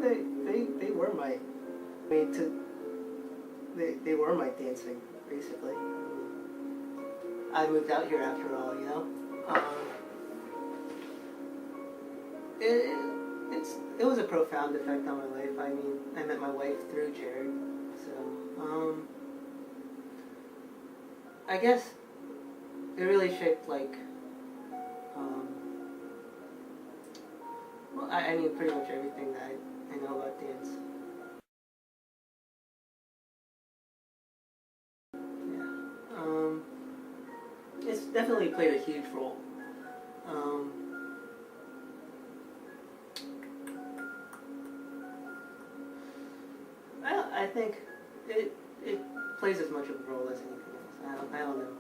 they were my, I mean, they were my dancing, basically. I moved out here after all, you know. It was a profound effect on my life. I mean, I met my wife through Jared, so I guess it really shaped like, well, I mean, pretty much everything that I know about dance. Yeah, it's definitely played a huge role. I think it plays as much of a role as anything else. I don't know.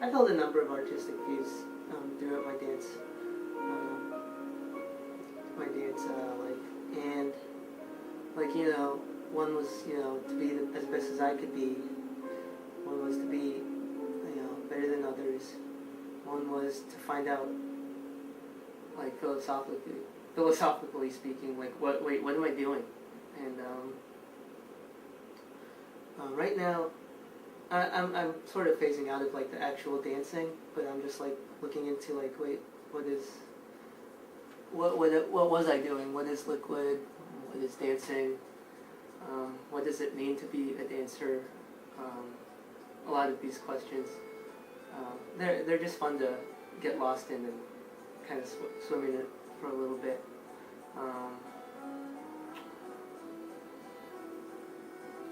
I've held a number of artistic views throughout my dance life, and like, you know, one was, you know, to be as best as I could be. One was to be, you know, better than others. One was to find out, like, philosophically speaking, like, what am I doing? And right now, I'm sort of phasing out of like the actual dancing, but I'm just like looking into like, wait, what was I doing? What is liquid? What is dancing? What does it mean to be a dancer? A lot of these questions, they're just fun to get lost in and kind of swim in it for a little bit.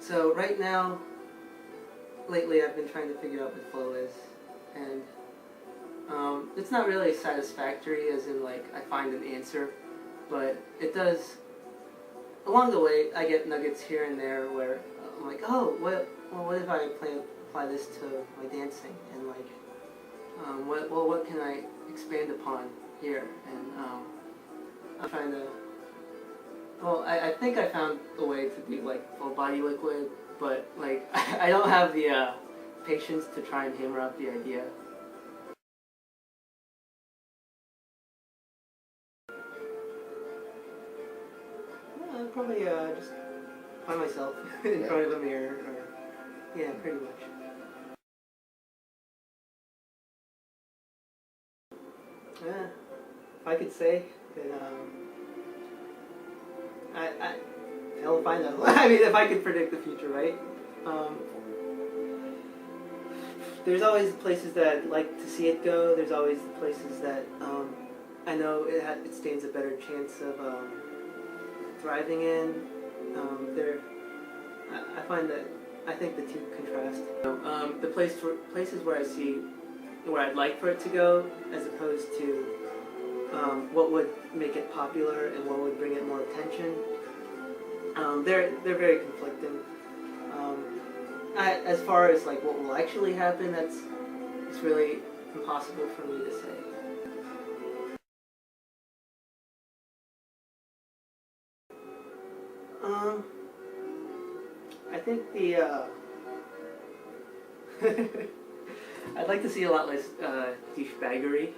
So right now, lately I've been trying to figure out what flow is, and it's not really satisfactory as in like I find an answer, but it does, along the way I get nuggets here and there where I'm like, oh, what if I apply this to my dancing, and like, what can I expand upon here? And I'm trying to, well, I think I found a way to do like full body liquid, but like I don't have the patience to try and hammer out the idea. Yeah, I'd probably just by myself in front of a mirror, or yeah, pretty much. Yeah, if I could say, then hell if I know. I mean, if I could predict the future, right? There's always places that I'd like to see it go. There's always places that I know it stands a better chance of thriving in. I find that I think the two contrast. The places where I'd like for it to go, as opposed to what would make it popular and what would bring it more attention. They're very conflicting. As far as like what will actually happen, it's really impossible for me to say. I think I'd like to see a lot less douchebaggery.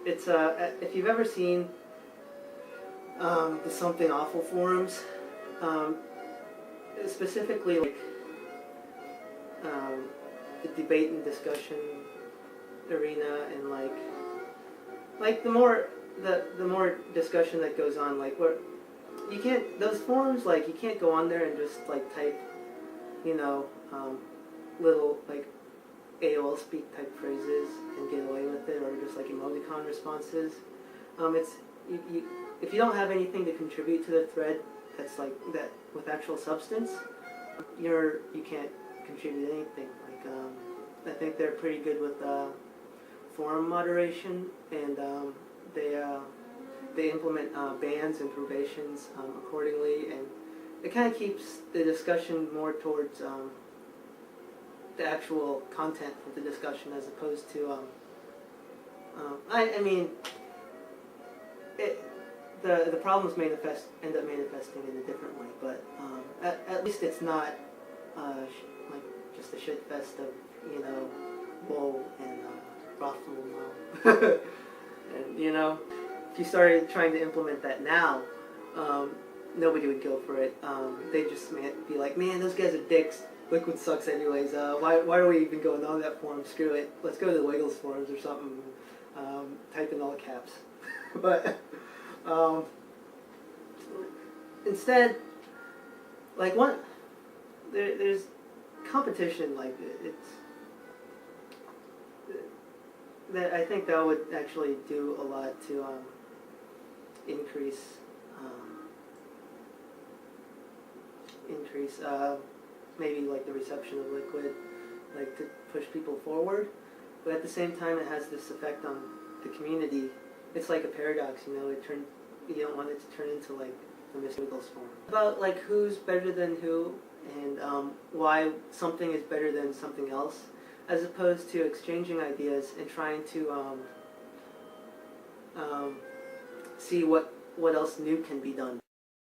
It's if you've ever seen the Something Awful forums, specifically like the debate and discussion arena, and like the more discussion that goes on, like where you can't, those forums, like you can't go on there and just like type, you know, little like AOL speak type phrases and get away with it, or just like emoticon responses. If you don't have anything to contribute to the thread that's like that with actual substance, you can't contribute anything. Like I think they're pretty good with forum moderation, and they implement bans and probations accordingly, and it kind of keeps the discussion more towards the actual content of the discussion, as opposed to I mean, the problems end up manifesting in a different way, but at least it's not like just a shit fest of, you know, bull and profitable now. And you know, if you started trying to implement that now, nobody would go for it. They'd just be like, man, those guys are dicks. Liquid sucks anyways. Why are we even going on that forum? Screw it. Let's go to the Wiggles forums or something. Type in all caps. But instead, like there's competition. Like it's that I think that would actually do a lot to increase maybe like the reception of liquid, like to push people forward. But at the same time, it has this effect on the community. It's like a paradox, you know. You don't want it to turn into like the Miss Wiggles form. About like who's better than who, and why something is better than something else, as opposed to exchanging ideas and trying to see what else new can be done.